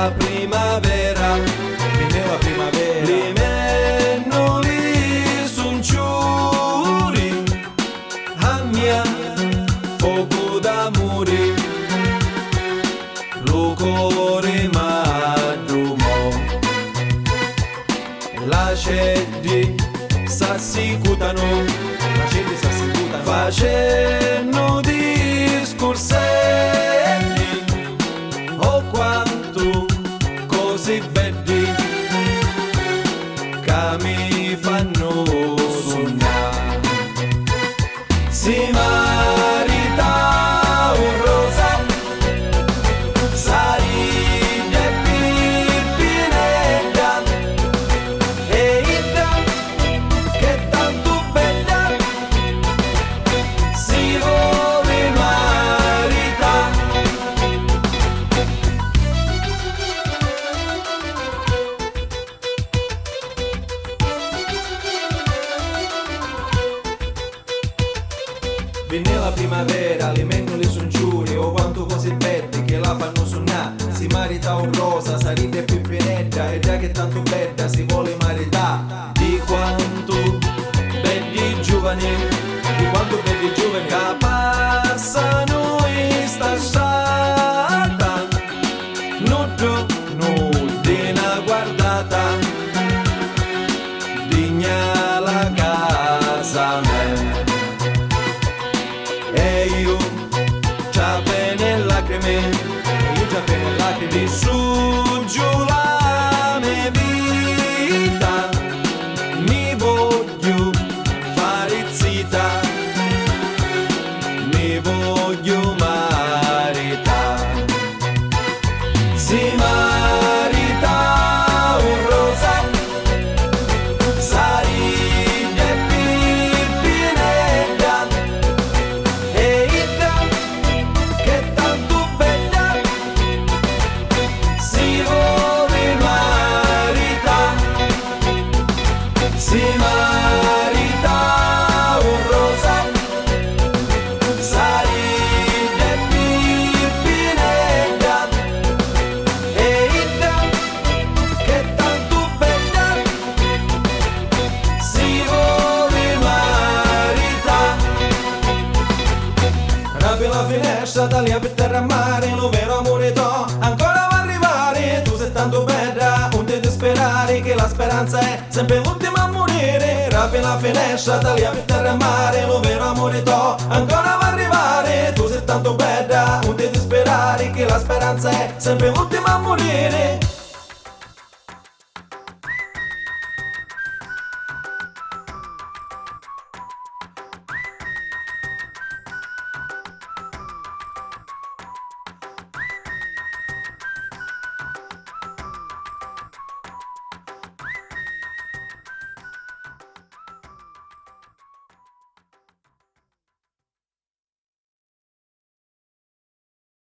la primavera, venne la primavera, li mennoli son ciuri, a mia fuoco d'amore, lo cuore m'addumò, la cedi s'assicutano, facendo discorselli, oh quanto così belli, che mi fanno sognare. Si marita un rosa, sariglia e pippinetta, e ida che tanto bella si vuole marita. venne la primavera, le mennoli son giuri, oh quanto cose belle che la fanno sognare. Si marita un rosa, sarita e pippinetta, e già che tanto bella si vuole marità. Di quanto belli giovani, Di quanto belli giovani, che passano in sta strada, non di una guardata, digna la casa mia. E io già bene lacrime, io già per le lacrime di su giù la mia vita, mi voglio fare zita, mi voglio maritare. Si marita un rosa, sariglia e pippinetta, e ida che tanto bella si vuole marita. Si marita un rosa, sariglia e pippinetta, e ida che tanto bella si vuole marita. Rappi la finestra, da lì a per terra a mare, lo vero amore to ancora va arrivare. Tu sei tanto bella, non ti disperare, che la speranza è sempre l'ultima a morire. Rappi la finestra, da lì a per terra a mare, lo vero amore to ancora va arrivare. Tu sei tanto bella, non ti disperare, che la speranza è sempre l'ultima a morire.